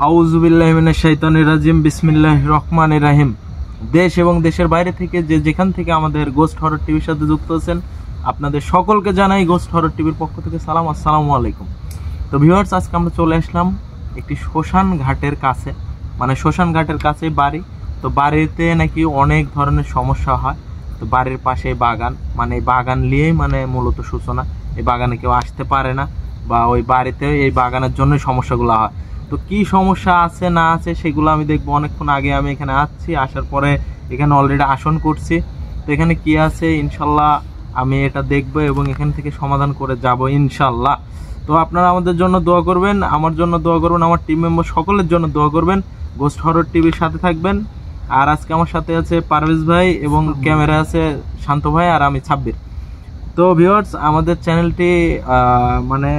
আউযু বিল্লাহি মিনাশ শাইতানির রাজিম। বিসমিল্লাহির রহমানির রহিম। দেশ এবং দেশের বাইরে থেকে যেখান থেকে আমাদের গোস্ট হরর টিভির সাথে যুক্ত আছেন, আপনাদের সকলকে জানাই গোস্ট হরর টিভির পক্ষ থেকে সালাম, আসসালামু আলাইকুম। তো ভিউয়ার্স, আজকে আমরা চলে আসলাম একটি শ্মশান ঘাটের কাছে, মানে শ্মশান ঘাটের কাছে বাড়ি। তো বাড়িতে নাকি অনেক ধরনের সমস্যা হয়। তো বাড়ির পাশে বাগান, মানে এই বাগান নিয়েই মানে মূলত সূচনা। এই বাগানে কেউ আসতে পারে না, বা ওই বাড়িতে এই বাগানের জন্যই সমস্যাগুলো হয়। তো কি সমস্যা আছে না আছে সেগুলো আমি দেখবো। অনেকক্ষণ আগে আমি এখানে আসছি, আসার পরে এখানে অলরেডি আসন করছি। তো এখানে কি আছে ইনশাল্লাহ আমি এটা দেখবো এবং এখান থেকে সমাধান করে যাব ইনশাল্লাহ। তো আপনারা আমাদের জন্য দোয়া করবেন, আমার জন্য দোয়া করবেন, আমার টিম মেম্বার সকলের জন্য দোয়া করবেন। গোস্ট হরর টিভির সাথে থাকবেন। আর আজকে আমার সাথে আছে পারভেজ ভাই এবং ক্যামেরা আছে শান্ত ভাই, আর আমি ছাব্বির। তো ভিউয়ার্স, আমাদের চ্যানেলটি মানে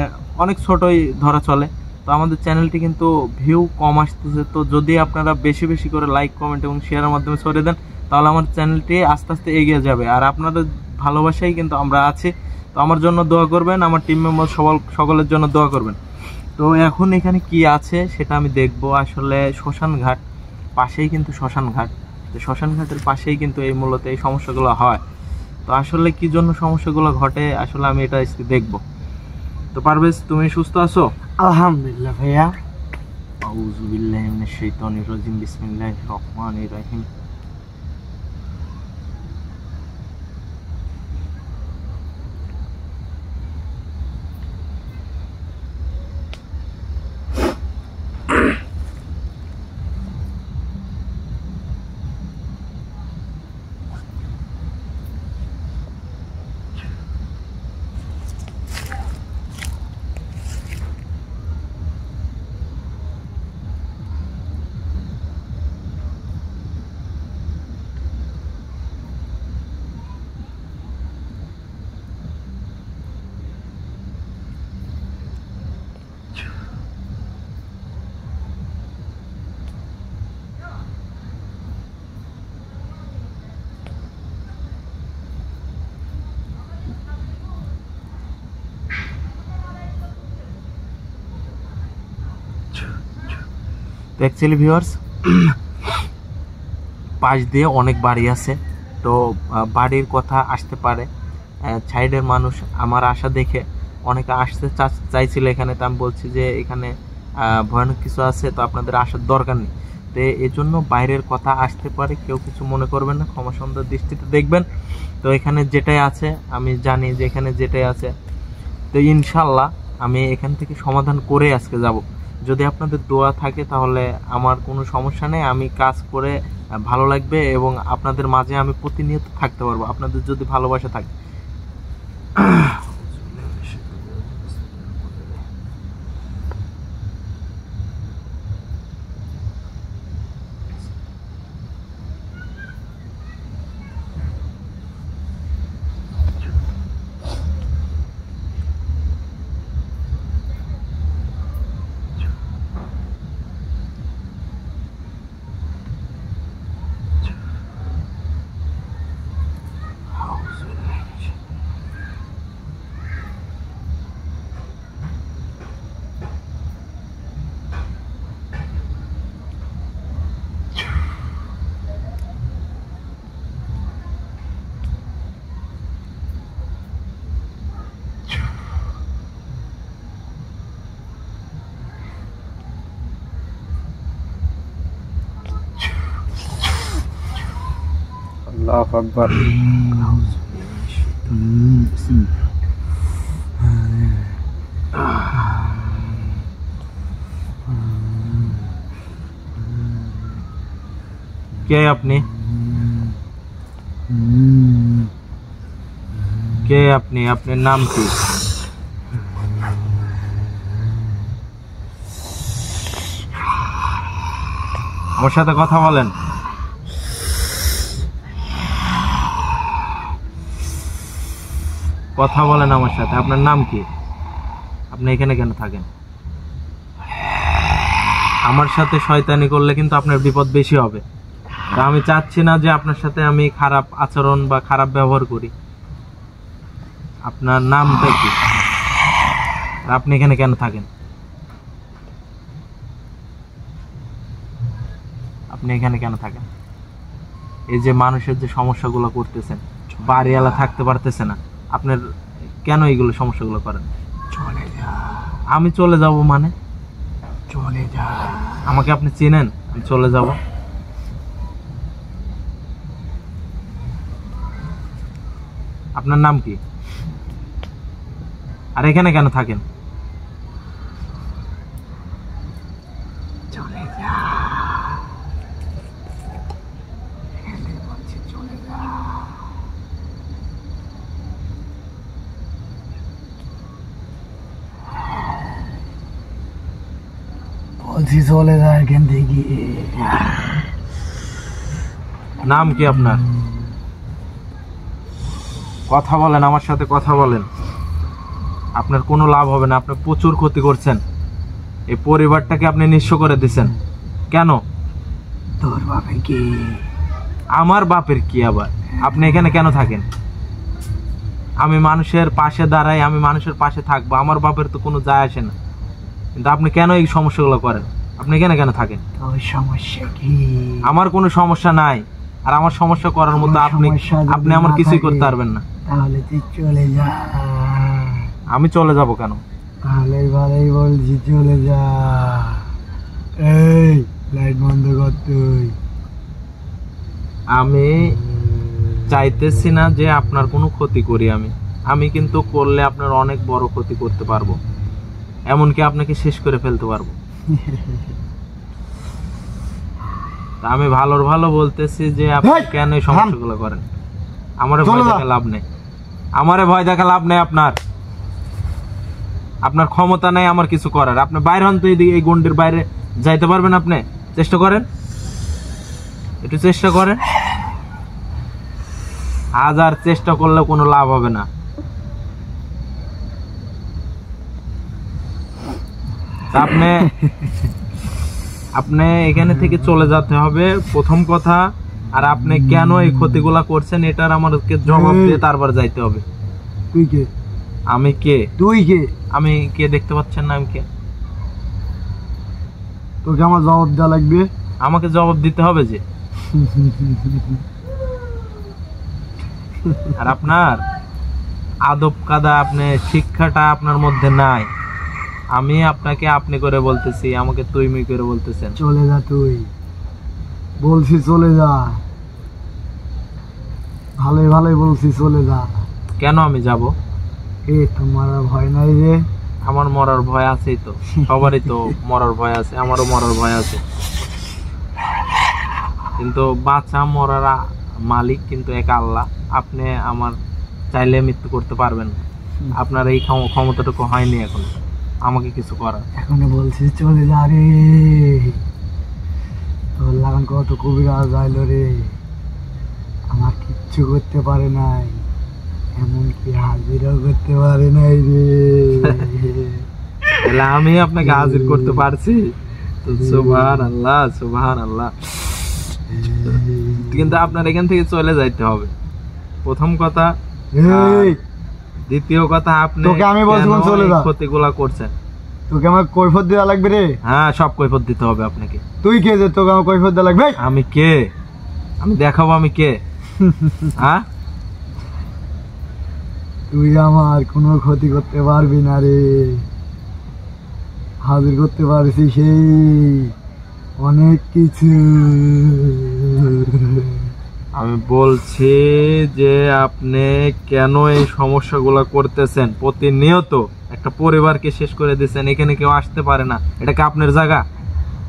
অনেক ছোটই ধরা চলে। তো আমাদের চ্যানেলটি কিন্তু ভিউ কম আসতেছে। তো যদি আপনারা বেশি বেশি করে লাইক, কমেন্ট এবং শেয়ারের মাধ্যমে ছড়িয়ে দেন, তাহলে আমার চ্যানেলটি আস্তে আস্তে এগিয়ে যাবে। আর আপনাদের ভালোবাসাই কিন্তু আমরা আছি। তো আমার জন্য দোয়া করবেন, আমার টিম মেম্বার সকলের জন্য দোয়া করবেন। তো এখন এখানে কি আছে সেটা আমি দেখব। আসলে শ্মশান ঘাট পাশেই কিন্তু শ্মশান ঘাট। তো শ্মশান ঘাটের পাশেই কিন্তু এই মূলত এই সমস্যাগুলো হয়। তো আসলে কি জন্য সমস্যাগুলো ঘটে আসলে আমি এটা দেখব। তো পারভেজ, তুমি সুস্থ আছো? আলহামদুলিল্লাহ ভাইয়া। আউযু বিল্লাহি মিনাশ শাইতানির রাজিম। বিসমিল্লাহির রহমানির রহিম। তো অ্যাকচুয়ালি ভিউয়ার্স, পাশ দিয়ে অনেক বাড়ি আছে। তো বাড়ির কথা আসতে পারে, সাইডের মানুষ আমার আশা দেখে অনেকে আসতে চাইছিল এখানে। তো আমি বলছি যে এখানে ভয়ানক কিছু আছে, তো আপনাদের আসার দরকার নেই। তো এই জন্য বাইরের কথা আসতে পারে, কেউ কিছু মনে করবেন না, ক্ষমা সুন্দর দৃষ্টিতে দেখবেন। তো এখানে যেটাই আছে আমি জানি যে এখানে যেটাই আছে, তো ইনশাল্লাহ আমি এখান থেকে সমাধান করে আজকে যাব। যদি আপনাদের দোয়া থাকে তাহলে আমার কোনো সমস্যা নেই, আমি কাজ করে ভালো লাগবে এবং আপনাদের মাঝে আমি প্রতিনিয়ত থাকতে পারবো, আপনাদের যদি ভালোবাসা থাকে। আল্লাহু আকবার। কে আপনি? কে আপনি? আপনার নাম কি? ওর সাথে কথা বলেন। কথা বলেন আমার সাথে। আপনার নাম কি? আপনি এখানে কেন থাকেন? আমার সাথে শয়তানি করলে কিন্তু আপনার বিপদ বেশি হবে। তা আমি চাচ্ছি না যে আপনার সাথে আমি খারাপ আচরণ বা খারাপ ব্যবহার করি। আপনার নামটা কি? আপনি এখানে কেন থাকেন? আপনি এখানে কেন থাকেন? এই যে মানুষের যে সমস্যাগুলো করতেছেন, বাড়িওয়ালা থাকতে পারতেছে না, আপনার কেন এইগুলো সমস্যাগুলো করেন? চলে যা, আমি চলে যাব মানে? চলে যা। আমাকে আপনি চেনেন? আমি চলে যাব? আপনার নাম কি? আর এখানে কেন থাকেন? চলে যা, বলছি চলে যা। বলছি চলে যা এখান থেকে। নাম কি আপনার? কথা বলেন, আমার সাথে কথা বলেন। আপনার কোনো লাভ হবে না, আপনি প্রচুর ক্ষতি করছেন। এই পরিবারটাকে আপনি নিঃস্ব করে দিচ্ছেন। কেন? তোর বাপের কি? আমার বাপের কি আবার? আপনি এখানে কেন থাকেন? আমি মানুষের পাশে দাঁড়াই, আমি মানুষের পাশে থাকবো, আমার বাপের তো কোনো যায় আসে না। কিন্তু আপনি কেন এই সমস্যাগুলো করেন? আপনি এখানে কেন থাকেন? তোর সমস্যা কি? আমার কোনো সমস্যা নাই, আর আমার সমস্যা করার মতো আপনি আপনি আমার কিছুই করতে পারবেন না। তাহলে তুই চলে যা। আমি চলে যাব কেন? ভালোই ভালোই বলছি চলে যা। এই লাইট বন্ধ কর তুই। আমি চাইতেছি না যে আপনার কোনো ক্ষতি করি। আমি কিন্তু করলে আপনার অনেক বড় ক্ষতি করতে পারবো, এমনকি আপনাকে শেষ করে ফেলতে পারবো। তা আমি ভালোর ভালো বলতেছি যে আপনি কেন এই সমস্যাগুলো করেন? আমারে ভয় দেখা লাভ নেই, আমারে ভয় দেখা লাভ নেই। আপনার ক্ষমতা নেই আমার কিছু করার। আপনি বাইরে হন তো, এই গন্ডির বাইরে যাইতে পারবেন? আপনি চেষ্টা করেন, একটু চেষ্টা করেন। হাজার চেষ্টা করলেও কোনো লাভ হবে না। আপনি এখানে থেকে চলে যেতে হবে প্রথম কথা। আর আপনি কেন এই ক্ষতিগুলা করছেন এটার আমাদেরকে জবাব দিয়ে তারপর যাইতে হবে। তুই কে? আমি কে? তুই কে? আমি কে দেখতে পাচ্ছেন না? আমি কে? তোকে আমার জবাব দেওয়া লাগবে। আমাকে জবাব দিতে হবে যে। আর আপনার আদব কাদা, আপনি শিক্ষাটা আপনার মধ্যে নাই। আমি আপনাকে আপনি করে বলতেছি, আমাকে তুই মুই করে বলতেছেন। চলে যা তুই, বলছি চলে যা। ভালোই ভালোই বলছি চলে যা। কেন আমি যাব? এ তোমার আর ভয় নাই রে? আমার মরার ভয় আছেই তো, সবারই তো মরার ভয় আছে, আমারও মরার ভয় আছে। কিন্তু বাঁচা মরার মালিক কিন্তু এক আল্লাহ। আপনি আমার চাইলে মৃত্যু করতে পারবেন না। আপনার এই ক্ষমতাটুকু হয়নি এখন আমাকে কিছু করার। এখন বলছি চলে যা রে। তোর লাগান কত কবিরাজ আইলো রে, আমার কিচ্ছু করতে পারে নাই, এমনকি হাজিরও করতে পারে নাই রে। তাহলে আমি আপনাকে হাজির করতে পারছি তো সুবহানাল্লাহ, সুবহানাল্লাহ। কিন্তু আপনার এখান থেকে চলে যাইতে হবে প্রথম কথা। দ্বিতীয় কথা, আপনি তোকে আমি বলছিলাম চলে যা। ক্ষতিগুলা করছেন, তোকে আমার কৈফিয়ত দেওয়া লাগবে রে। হ্যাঁ, সব কৈফিয়ত দিতে হবে আপনাকে। তুই কে যে তোকে আমার কৈফিয়ত দেওয়া লাগবে? আমি কে? আমি দেখাবো আমি কে। হ্যাঁ, তুই আমার কোনো ক্ষতি করতে পারবি না রে। হাজির করতে পারছি সেই অনেক কিছু। আমি বলছি যে আপনি কেন এই সমস্যাগুলো করতেছেন? প্রতিনিয়ত একটা পরিবারকে শেষ করে দিচ্ছেন। এখানে কেউ আসতে পারে না। এটা কি আপনার জায়গা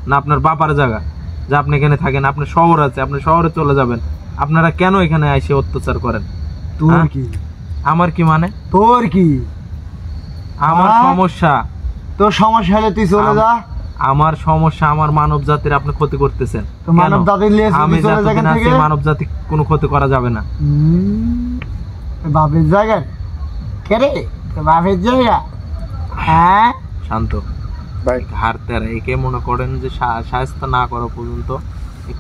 না আপনার বাবার জায়গা যে আপনি এখানে থাকেন? আপনার শহর আছে, আপনি শহরে চলে যাবেন। আপনারা কেন এখানে এসে অত্যাচার করেন? তোর কি? আমার কি মানে? তোর কি? আমার সমস্যা। তোর সমস্যা হলে তুই চলে যা। আমার সমস্যা, আমার মানব জাতির আপনি ক্ষতি করতেছেন। তো মানব জাতির লিয়ে আমি চলে যা এখান থেকে। মানব জাতি কোনো ক্ষতি করা যাবে না। বাপের জায়গা কে রে? বাপের জায়গা? হ্যাঁ, শান্ত ভাই, হারতে একে মনে করেন যে শায়েস্তা না করা পর্যন্ত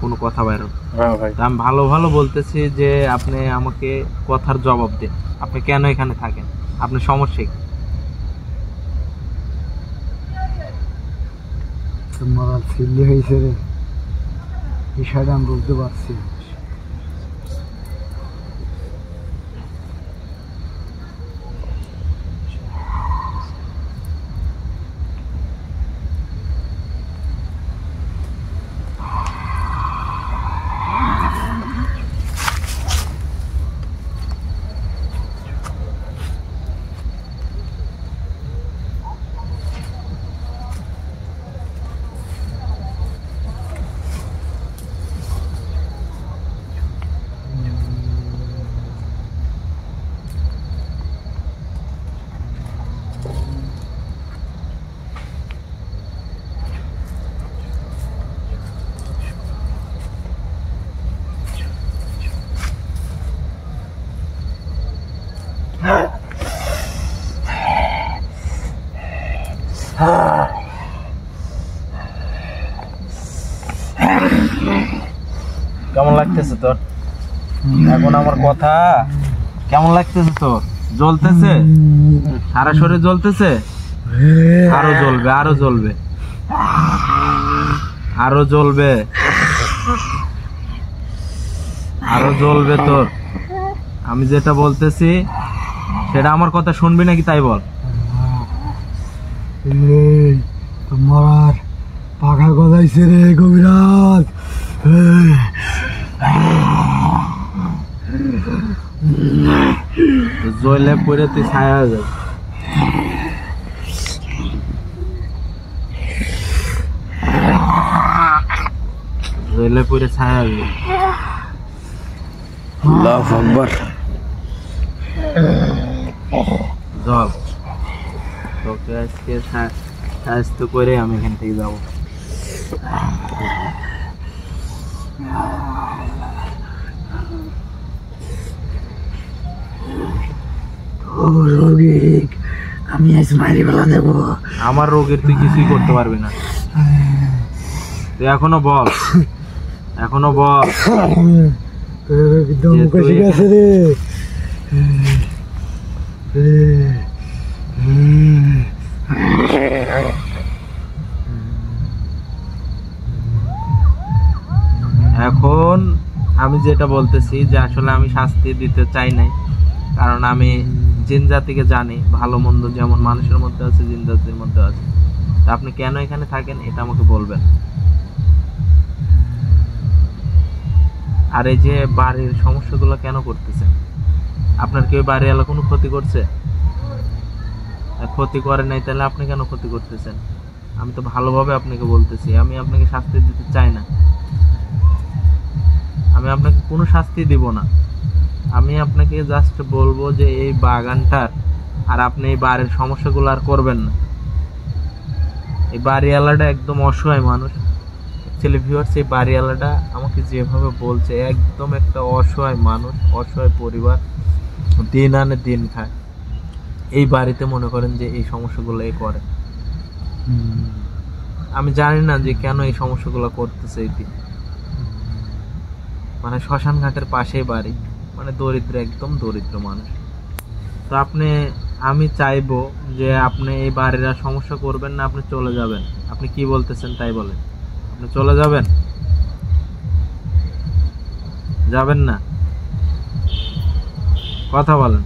কোনো কথা বাইর হবে। আমি ভালো ভালো বলতেছি যে আপনি আমাকে কথার জবাব দিন। আপনি কেন এখানে থাকেন? আপনার সমস্যা কি? মারাল ছিল্লি হয়েছে রে। বিষয়টা আমি বুঝতে পারছি। কেমন লাগতেছে তোর এখন আমার কথা? কেমন লাগতেছে তোর? জ্বলতেছে? সারা শরীর জ্বলতেছে? আরো জ্বলবে, আরো জ্বলবে, আরো জ্বলবে, আরো জ্বলবে তোর। আমি যেটা বলতেছি সেটা আমার কথা শুনবি নাকি তাই বল। তোমার পাখা গলাইছে রে কবিরাজ। জ্বলে পড়ে তুই ছায়া হয়ে যাবে। জ্বলে পড়ে ছায়া হয়ে যাবে। আল্লাহু আকবার। জল তোকে আজকে স্বাস্থ্য করে আমি এখান থেকে যাবো। রোগীক আমি আজ মারি বেলা দেবো। আমার রোগের তুই কিছুই করতে পারবি না। তুই এখনো বল, এখনো বল। একদম কষে গেছে রে। এখন আমি যেটা বলতেছি যে আসলে আমি শাস্তি দিতে চাই নাই, কারণ আমি জিন জাতিকে জানি ভালো মন্দ যেমন মানুষের মধ্যে আছে জিন জাতির মধ্যে আছে। তা আপনি কেন এখানে থাকেন এটা আমাকে বলবেন। আর এই যে বাড়ির সমস্যাগুলো কেন করতেছেন? আপনার কেউ বাড়িওয়ালা কোনো ক্ষতি করছে? ক্ষতি করে নাই তাহলে আপনি কেন ক্ষতি করতেছেন? আমি তো ভালোভাবে আপনাকে বলতেছি, আমি আপনাকে শাস্তি দিতে চাই না। আমি আপনাকে কোনো শাস্তি দিব না। আমি আপনাকে জাস্ট বলবো যে এই বাগানটার আর আপনি এই বাড়ির সমস্যাগুলো আর করবেন না। এই বাড়িওয়ালাটা একদম অসহায় মানুষ। অ্যাকচুয়ালি ভিউয়ার্স, এই বাড়িওয়ালাটা আমাকে যেভাবে বলছে একদম একটা অসহায় মানুষ, অসহায় পরিবার, দিন আনে দিন খায়। এই বাড়িতে মনে করেন যে এই সমস্যাগুলো এ করে। আমি জানি না যে কেন এই সমস্যাগুলো করতেছে। এটি মানে শ্মশান ঘাটের পাশেই বাড়ি, মানে দরিদ্র, একদম দরিদ্র মানুষ। তো আমি চাইবো যে আপনি এই বাড়ির আর সমস্যা করবেন না, আপনি চলে যাবেন। আপনি কি বলতেছেন তাই বলেন। আপনি চলে যাবেন? যাবেন না? কথা বলেন,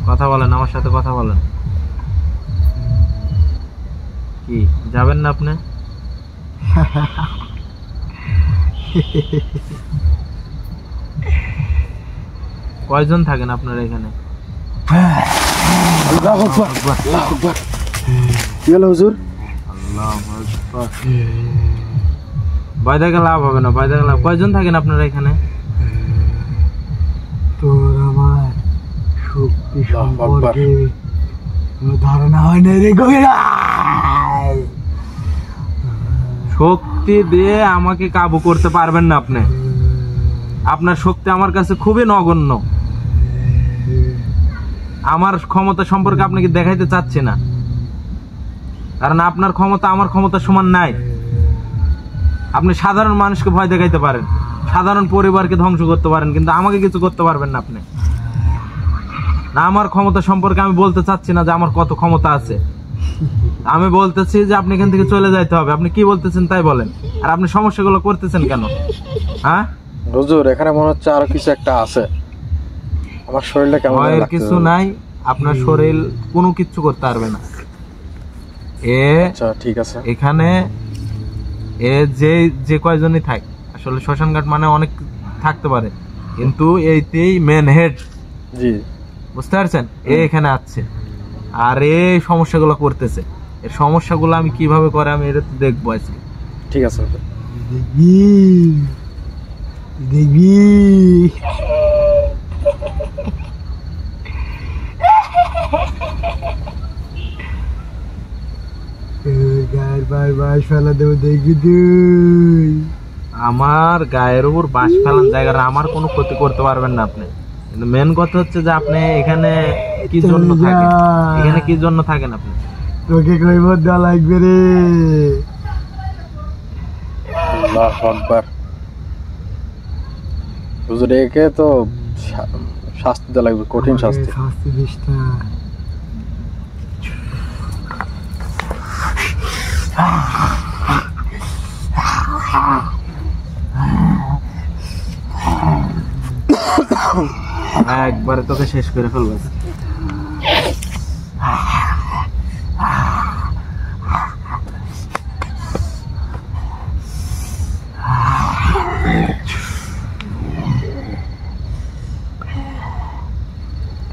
কথা বলেন, আমার সাথে কথা বলেন। কি যাবেন না আপনি? কয়জন থাকেন আপনারা এখানে? ভয় দেখে লাভ হবে না, ভয় দেখে লাভ। কয়জন থাকেন আপনারা এখানে? তোর আমার শক্তি সম্পর্কে কোনো ধারণা হয় না রে কবিরাজ। শক্তি দিয়ে আমাকে কাবু করতে পারবেন না আপনি। আপনার শক্তি আমার কাছে খুবই নগণ্য। আমার ক্ষমতা সম্পর্কে আপনাকে দেখাইতে চাচ্ছি না, কারণ আপনার ক্ষমতা আমার ক্ষমতা সমান নাই। আপনি সাধারণ মানুষকে ভয় দেখাইতে পারেন, সাধারণ পরিবারকে ধ্বংস করতে পারেন, কিন্তু আমাকে কিছু করতে পারবেন না আপনি। না, আমার ক্ষমতা সম্পর্কে আমি বলতে চাচ্ছি না যে আমার কত ক্ষমতা আছে। আমি বলতেছি যে আপনি এখান থেকে চলে যাইতে হবে, আপনি কি বলতেছেন তাই বলেন। আর আপনি সমস্যাগুলো করতেছেন কেন? হ্যাঁ হুজুর এখানে মনে হচ্ছে আরো কিছু একটা আছে, আমার শরীরটা কেমন ভয়ের লাগছে। কিছু নাই, আপনার শরীর কোনো কিচ্ছু করতে পারবে না। আচ্ছা ঠিক আছে। এখানে যে কয়জনই থাক, আসলে শ্মশান ঘাট মানে অনেক থাকতে পারে, কিন্তু এইতেই মেন হেড, জি বুঝতে পারছেন, এখানে আছে আর এই সমস্যাগুলো করতেছে। এর সমস্যাগুলো আমি কিভাবে করে আমি এটা তো দেখবো আজকে। ঠিক আছে হুজুর। দেখবি দেখবি গায়ের বার বাস ফেলা দেবো, দেখবি তুই। আমার গায়ের উপর বাঁশ ফেলান জায়গাটা আমার কোনো ক্ষতি করতে পারবেন না আপনি, কিন্তু মেন কথা হচ্ছে যে আপনি এখানে কি জন্য থাকেন, এখানে কি জন্য থাকেন আপনি? তোকে কইব দেওয়া লাগবে রে। আল্লাহু আকবার। হুজুর একে তো শাস্তি দেওয়া লাগবে, কঠিন শাস্তি। শাস্তি দিস না। একবারে তোকে শেষ করে ফেলবো আজকে।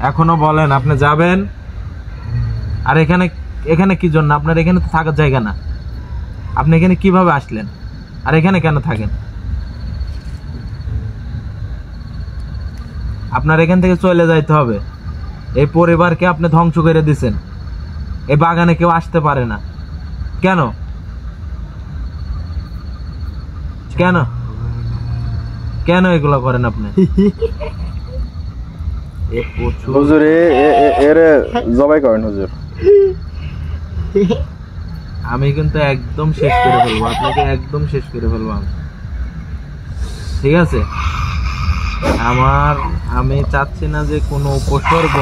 এখনো বলেন আপনি যাবেন? আর এখানে এখানে কি জন্য? আপনার এখানে তো থাকার জায়গা না, আপনি এখানে কিভাবে আসলেন? আর এখানে কেন থাকেন? আপনার এখান থেকে চলে যাইতে হবে। এই পরিবারকে আপনি ধ্বংস করে দিছেন, এই বাগানে কেউ আসতে পারে না। কেন কেন কেন এগুলো করেন আপনি? হুজুর এর জবাই করেন হুজুর। আমি কিন্তু একদম শেষ করে ফেলবো আপনাকে, একদম শেষ করে ফেলবো আমি, ঠিক আছে? আমি চাচ্ছি না যে কোনো উপসর্গ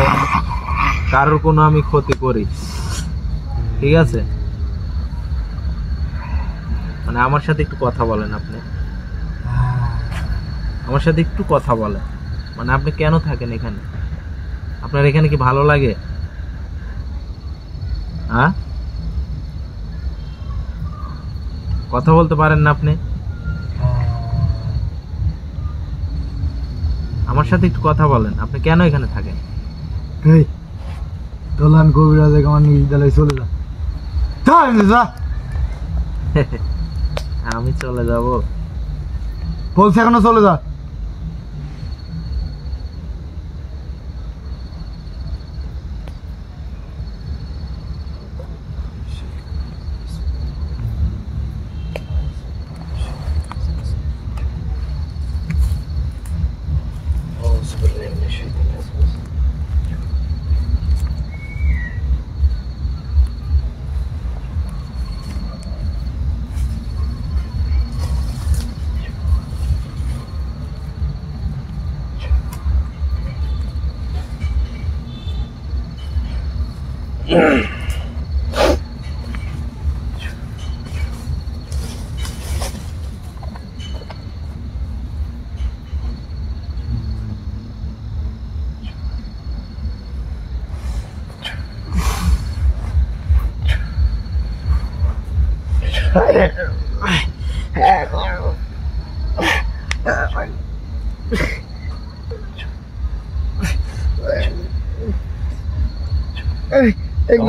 কারোর কোনো আমি ক্ষতি করি, ঠিক আছে? মানে আমার সাথে একটু কথা বলেন আপনি, আমার সাথে একটু কথা বলেন। মানে আপনি কেন থাকেন এখানে? আপনার এখানে কি ভালো লাগে? হ্যাঁ, কথা বলতে পারেন না আপনি? আমার সাথে একটু কথা বলেন, আপনি কেন এখানে থাকেন? এই তোলান কবিরাজ আমার নিজ বিদ্যালয়ে চলে যা। যা আমি চলে যাব? বলছে এখনো চলে যা।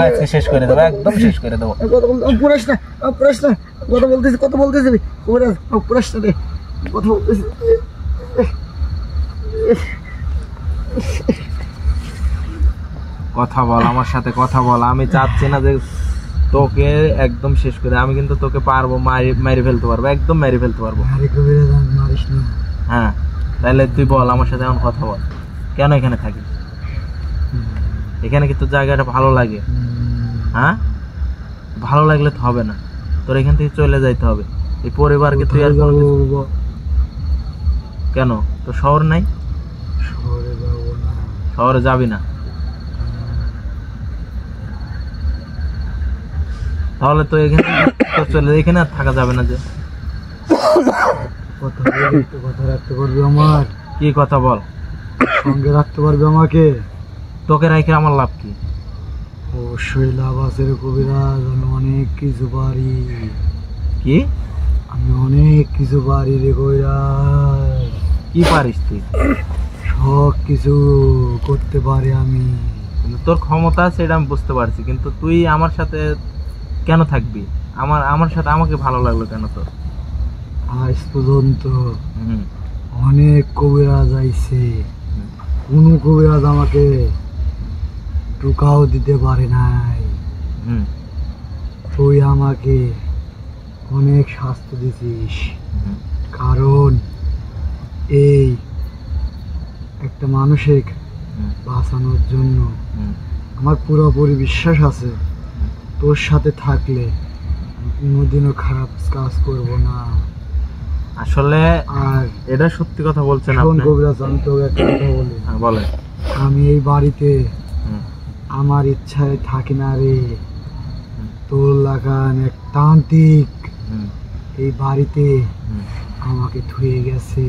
আজকে শেষ করে দেবো, একদম শেষ করে দেবো। পুরাস না কথা বলতেছি কবিরাজ, পুরাস না রে, কথা বলতেছি। কথা বল, আমার সাথে কথা বল। আমি চাচ্ছি না যে তোকে একদম শেষ করে, আমি কিন্তু তোকে পারবো, মারি ফেলতে পারবো, একদম মারি ফেলতে পারবো। আরে কবিরাজ মারিস না। হ্যাঁ, তাহলে তুই বল আমার সাথে এখন কথা বল, কেন এখানে থাকিস? এখানে কি তোর জায়গাটা ভালো লাগে? হ্যাঁ, ভালো লাগলে তো হবে না, তোর এখান থেকে চলে যাইতে হবে। এই পরিবারকে তুই আর কোনো কিছু- কেন তোর শহর নাই? শহরে যাবি না? তাহলে তো এখানে তো চলে এখানে আর থাকা যাবে না যে। কথা বলে একটু কথা রাখতে পারবি আমার? কি কথা বল? সঙ্গে রাখতে পারবি আমাকে? তোকে রাখে আমার লাভ কি? অবশ্যই লাভ আছে রে কবিরাজ, আমি অনেক কিছু পারি। কি? আমি অনেক কিছু পারি রে কবিরাজ। কি পারিস তুই? সব কিছু করতে পারি আমি। কিন্তু তোর ক্ষমতা আছে এটা আমি বুঝতে পারছি, কিন্তু তুই আমার সাথে কেন থাকবি? আমার সাথে আমাকে ভালো লাগলো কেন তোর? আজ পর্যন্ত হুম অনেক কবিরাজ আইছে, কোনো কবিরাজ আমাকে টুকাও দিতে পারে নাই। হুম তুই আমাকে অনেক শাস্তি দিছিস, হুম কারণ এই একটা মানুষের হুম বাঁচানোর জন্য হুম। আমার পুরোপুরি বিশ্বাস আছে তোর সাথে থাকলে আমি কোনোদিনও খারাপ কাজ করব না। আসলে আর এটা সত্যি কথা বলছেন শোন আপনি। কবিরাজ, আমি তোকে একটা কথা বলি। হ্যাঁ, বলেন। আমি এই বাড়িতে হুম, আমার ইচ্ছায় থাকি না রে। হুম, তোর লাগান এক তান্ত্রিক হুম, এই বাড়িতে হুম, আমাকে ধুয়ে গেছে।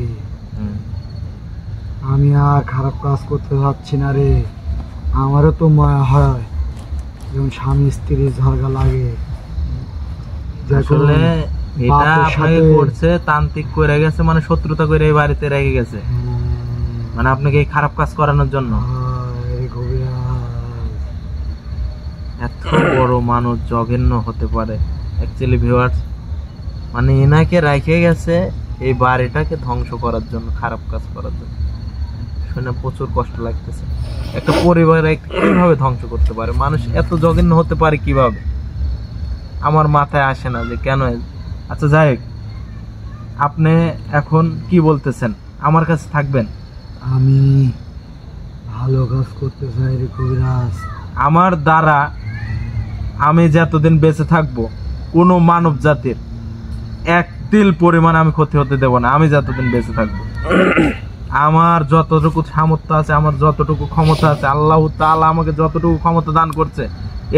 হুম। আমি আর খারাপ কাজ করতে যাচ্ছি না রে। আমারও তো মায়া হয় যেমন স্বামী স্ত্রীর ঝগড়া লাগে। যখন আসলে এটা বাপের আপনাকে সাথে- করছে তান্ত্রিক করে গেছে, মানে শত্রুতা করে এই বাড়িতে রেখে গেছে, মানে আপনাকে এই খারাপ কাজ করানোর জন্য। হায় কবিরাজ, এত বড় মানুষ জঘন্য হতে পারে অ্যাকচুয়ালি ভিউয়ার্স, মানে এনাকে রেখে গেছে এই বাড়িটাকে ধ্বংস করার জন্য, খারাপ কাজ করার জন্য। শুনে প্রচুর কষ্ট লাগতেছে। একটা পরিবার কিভাবে ধ্বংস করতে পারে? মানুষ এত জঘন্য হতে পারে কিভাবে? আমার মাথায় আসে না যে কেন। আচ্ছা যাই হোক, আপনি এখন কি বলতেছেন? আমার কাছে থাকবেন? আমি ভালো কাজ করতে চাই রে কবিরাজ। আমার দ্বারা আমি যতদিন বেঁচে থাকবো কোনো মানব জাতির এক তিল পরিমাণ আমি ক্ষতি হতে দেব না। আমি যতদিন বেঁচে থাকবো, আমার যতটুকু সামর্থ্য আছে, আমার যতটুকু ক্ষমতা আছে, আল্লাহ তাআলা আমাকে যতটুকু ক্ষমতা দান করছে,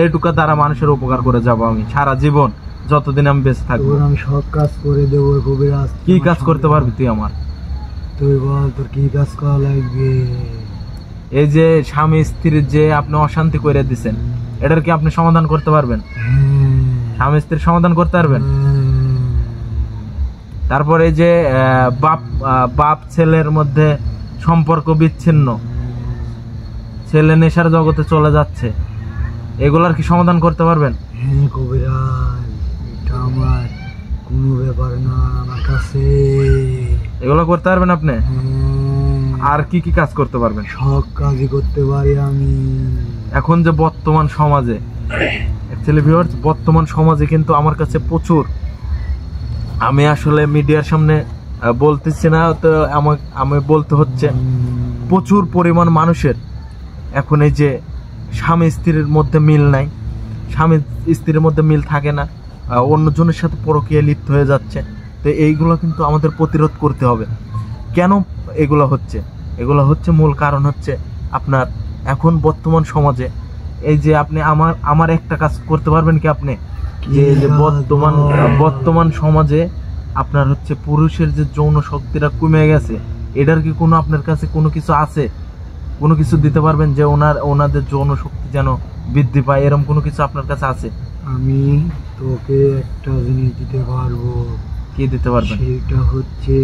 এইটুকু দ্বারা মানুষের উপকার করে যাব আমি সারা জীবন, যতদিন আমি বেঁচে থাকবো। তোর আমি সব কাজ করে দেবো কবিরাজ। কি কাজ করতে পারবি তুই আমার? তুই বল তোর কি কাজ করা লাগবে? এই যে স্বামী স্ত্রীর যে আপনি অশান্তি করে দিচ্ছেন, এটার কি আপনি সমাধান করতে পারবেন? স্বামী স্ত্রীর সমাধান করতে পারবেন? তারপরে এই যে বাপ ছেলের মধ্যে সম্পর্ক বিচ্ছিন্ন, ছেলে নেশার জগতে চলে যাচ্ছে, এগুলার কি সমাধান করতে পারবেন? হ্যাঁ কবিরাজ, এটা আমার কোনো ব্যাপার না আমার কাছে। এগুলো করতে পারবেন আপনি? হ্যাঁ, আর কি কি কাজ করতে পারবেন? সব কাজই করতে পারি আমি। এখন যে বর্তমান সমাজে অ্যাকচুয়ালি ভিউয়ার্স, বর্তমান সমাজে কিন্তু আমার কাছে প্রচুর, আমি আসলে মিডিয়ার সামনে বলতেছি না তো, আমি বলতে হচ্ছে, প্রচুর পরিমাণ মানুষের এখন এই যে স্বামী স্ত্রীর মধ্যে মিল নাই, স্বামী স্ত্রীর মধ্যে মিল থাকে না, অন্যজনের সাথে পরকীয়া লিপ্ত হয়ে যাচ্ছে। তো এইগুলো কিন্তু আমাদের প্রতিরোধ করতে হবে। কেন এগুলো হচ্ছে? এগুলো হচ্ছে মূল কারণ হচ্ছে আপনার এখন বর্তমান সমাজে এই যে আপনি আমার একটা কাজ করতে পারবেন কি আপনি? যে এই যে বর্তমান সমাজে আপনার হচ্ছে পুরুষের যে যৌন শক্তিটা কমে গেছে, এটার কি কোনো আপনার কাছে কোনো কিছু আছে? কোনো কিছু দিতে পারবেন যে ওনাদের যৌন শক্তি যেন বৃদ্ধি পায়, এরকম কোনো কিছু আপনার কাছে আছে? আমি তোকে একটা জিনিস দিতে পারবো। কি দিতে পারবেন? সেটা হচ্ছে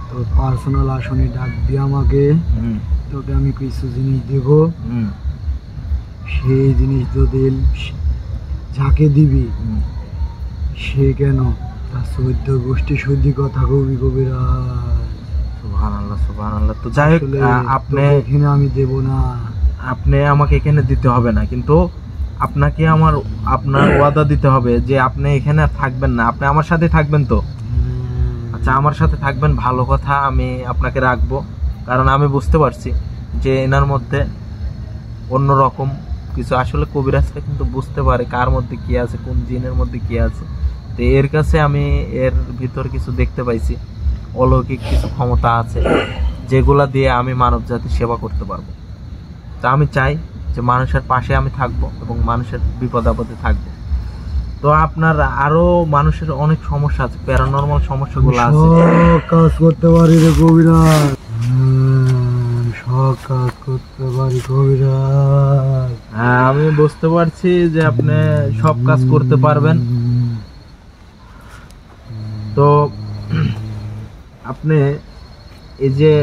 তোর পার্সোনাল আসনে ডাক দিয়ে আমাকে, হুম তোকে আমি কিছু জিনিস দেব। হুম সেই জিনিস যদি যাকে দিবি হুম। সে কেন তার 14 গোষ্ঠী শুদ্ধি কথা কবি কবিরাজ। সুবহানাল্লাহ সুবহানাল্লাহ। তো যাই হোক, আসলে আপনি তোকে এখানে আমি দেব না। আপনি আমাকে এখানে দিতে হবে না, কিন্তু আপনাকে আপনার ওয়াদা দিতে হবে যে আপনি এখানে আর থাকবেন না, আপনি আমার সাথে থাকবেন তো? আচ্ছা, আমার সাথে থাকবেন, ভালো কথা, আমি আপনাকে রাখবো। কারণ আমি বুঝতে পারছি যে এনার মধ্যে অন্য রকম কিছু, আসলে কবিরাজটা কিন্তু বুঝতে পারে কার মধ্যে কি আছে, কোন জিনের মধ্যে কি আছে। তো এর কাছে আমি এর ভিতর কিছু দেখতে পাইছি, অলৌকিক কিছু ক্ষমতা আছে যেগুলা দিয়ে আমি মানব জাতির সেবা করতে পারবো। তা আমি চাই যে মানুষের পাশে আমি থাকবো এবং মানুষের বিপদ আপদে থাকবো। তো আপনার আরো মানুষের অনেক সমস্যা আছে, প্যারানরমাল সমস্যাগুলো আছে। সব কাজ করতে পারি রে কবিরাজ, সব কাজ করতে পারি কবিরাজ। হ্যাঁ, আমি বুঝতে পারছি যে আপনি সব কাজ করতে পারবেন। তো আপনি এই যে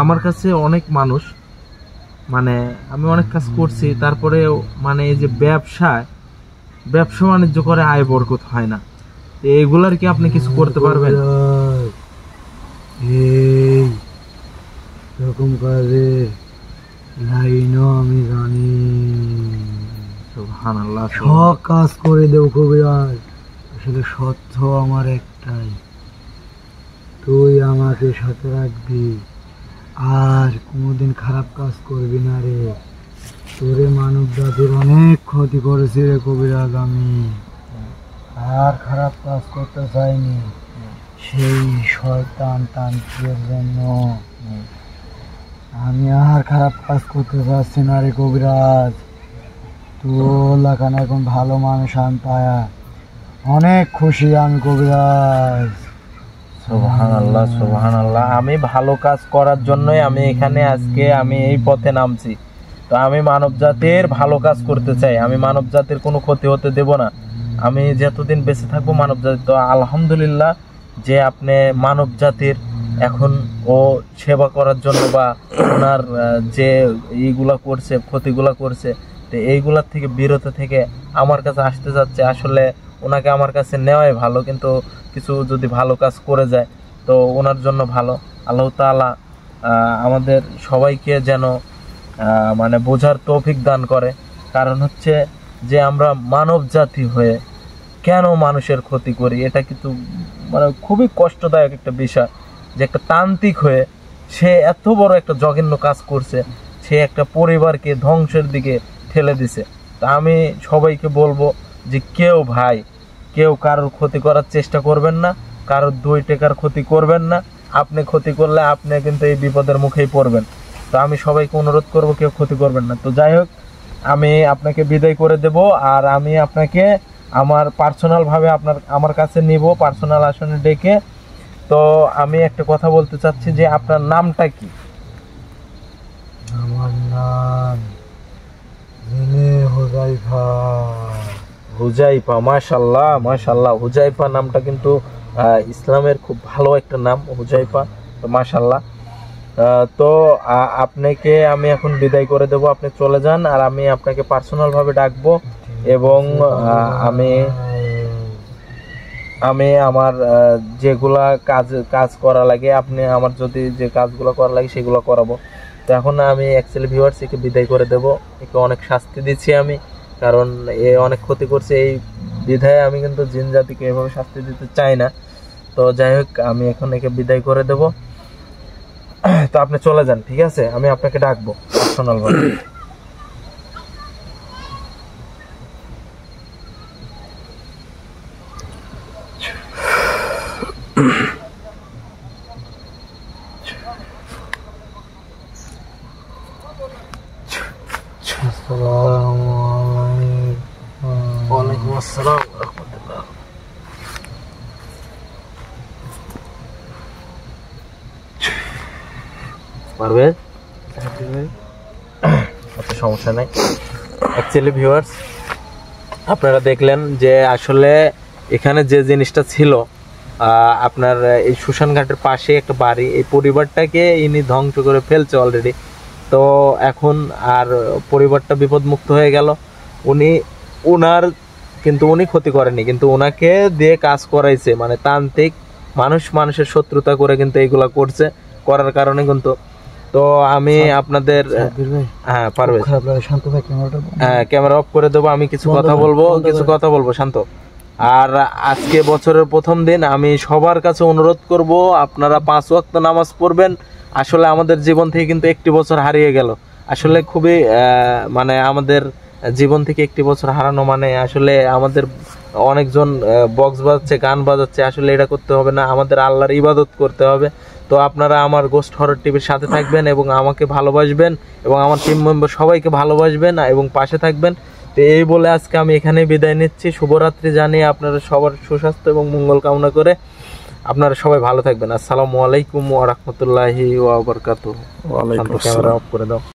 আমার কাছে অনেক মানুষ, মানে আমি অনেক কাজ করছি, তারপরে মানে এই যে ব্যবসা বাণিজ্য করে আয় বরকত হয় না, তো এগুলার কি আপনি কিছু করতে পারবেন? কবিরাজ, এই রকম কাজে লাইনও আমি জানি, সুবহানাল্লাহ। সব কাজ করে দেব কবিরাজ। আসলে সত্য আমার একটাই, তুই আমাকে সাথে রাখবি আর কোনোদিন খারাপ কাজ করবি না রে। তোরে মানব জাতির অনেক ক্ষতি করেছি রে কবিরাজ, আমি আর খারাপ কাজ করতে চাইনি সেই শয়তান তান্ত্রিকের জন্য। আমি আর খারাপ কাজ করতে চাচ্ছি না রে কবিরাজ। তোর লাগানো এখন ভালো মানুষ আমি পায়া অনেক খুশি আমি কবিরাজ। সুবহানাল্লাহ, সুবহানাল্লাহ। আমি ভালো কাজ করার জন্যই আমি এখানে আজকে আমি এই পথে নামছি। তো আমি মানব জাতির ভালো কাজ করতে চাই, আমি মানব জাতির কোনো ক্ষতি হতে দেব না। আমি যতদিন বেঁচে থাকবো মানব জাতি, তো আলহামদুলিল্লাহ যে আপনি মানব জাতির এখন ও সেবা করার জন্য বা ওনার যে এইগুলা করছে, ক্ষতিগুলা করছে, তো এইগুলার থেকে বিরত থেকে আমার কাছে আসতে যাচ্ছে। আসলে ওনাকে আমার কাছে নেওয়াই ভালো, কিন্তু কিছু যদি ভালো কাজ করে যায় তো ওনার জন্য ভালো। আল্লাহ তাআলা আমাদের সবাইকে যেন মানে বোঝার তৌফিক দান করে। কারণ হচ্ছে যে আমরা মানব জাতি হয়ে কেন মানুষের ক্ষতি করি, এটা কিন্তু মানে খুবই কষ্টদায়ক একটা বিষয় যে একটা তান্ত্রিক হয়ে সে এত বড় একটা জঘন্য কাজ করছে, সে একটা পরিবারকে ধ্বংসের দিকে ঠেলে দিছে। তা আমি সবাইকে বলবো যে কেউ কারোর ক্ষতি করার চেষ্টা করবেন না, কারোর 2 টাকার ক্ষতি করবেন না। আপনি ক্ষতি করলে আপনি কিন্তু এই বিপদের মুখেই পড়বেন। তো আমি সবাইকে অনুরোধ করব কেউ ক্ষতি করবেন না। তো যাই হোক, আমি আপনাকে বিদায় করে দেব, আর আমি আপনাকে আমার পার্সোনালভাবে আমার কাছে নিব, পার্সোনাল আসনে ডেকে। তো আমি একটা কথা বলতে চাচ্ছি যে আপনার নামটা কি? আমার নাম হুজাইফা। হুজাইফা, মাশাআল্লাহ মাশাআল্লাহ। হুজাইফা নামটা কিন্তু ইসলামের খুব ভালো একটা নাম, হুজাইফা। তো মাশাআল্লাহ। তো আপনাকে আমি এখন বিদায় করে দেব, আপনি চলে যান, আর আমি আপনাকে পার্সোনালভাবে ডাকবো এবং আমি আমার যেগুলা কাজ করা লাগে, আপনি আমার যদি যে কাজগুলো করা লাগে সেগুলো করাবো। তো এখন আমি অ্যাকচুয়ালি ভিউয়ার্স একে বিদায় করে দেব। একে অনেক শাস্তি দিচ্ছি আমি, কারণ এ অনেক ক্ষতি করছে, এই বিধায় আমি কিন্তু জিন জাতিকে এভাবে শাস্তি দিতে চাই না। তো যাই হোক, আমি এখন একে বিদায় করে দেব। তো আপনি চলে যান, ঠিক আছে? আমি আপনাকে ডাকবো পার্সোনালভাবে। ওয়ালাইকুম আসসালাম ওয়া রাহমাতুল্লাহ। পারবে? আচ্ছা, সমস্যা নাই। অ্যাকচুয়ালি ভিউয়ার্স, আপনারা দেখলেন যে আসলে এখানে যে জিনিসটা ছিল, আপনার এই শ্মশানঘাটের পাশে একটা বাড়ি, এই পরিবারটাকে ইনি ধ্বংস করে ফেলছে অলরেডি। তো এখন আর পরিবারটা বিপদমুক্ত হয়ে গেল। উনি ক্ষতি করেনি, কিন্তু ওনাকে দিয়ে কাজ করাইছে, মানে তান্ত্রিক মানুষের শত্রুতা করে কিন্তু এইগুলা করার কারণে কিন্তু। তো আমি আপনাদের হ্যাঁ পারবে, হ্যাঁ ক্যামেরা অফ করে দেবো, আমি কিছু কথা বলবো শান্ত। আর আজকে বছরের প্রথম দিন আমি সবার কাছে অনুরোধ করব, আপনারা 5 ওয়াক্ত নামাজ পড়বেন। আসলে আমাদের জীবন থেকে কিন্তু 1 বছর হারিয়ে গেল। আসলে খুবই মানে আমাদের জীবন থেকে 1 বছর হারানো মানে আসলে আমাদের অনেকজন বক্স বাজাচ্ছে, গান বাজাচ্ছে, আসলে এটা করতে হবে না, আমাদের আল্লাহর ইবাদত করতে হবে। তো আপনারা আমার গোস্ট হরর টিভির সাথে থাকবেন এবং আমাকে ভালোবাসবেন এবং আমার টিম মেম্বার সবাইকে ভালোবাসবেন এবং পাশে থাকবেন। তো এই বলে আজকে আমি এখানে বিদায় নিচ্ছি। শুভরাত্রি জানিয়ে আপনারা সবার সুস্বাস্থ্য এবং মঙ্গল কামনা করে আপনারা সবাই ভালো থাকবেন। আসসালামু আলাইকুম ওয়া রাহমাতুল্লাহি ওয়া বারাকাতুহু। ওয়ালাইকুম আসসালাম। ক্যামেরা অফ করে দাও।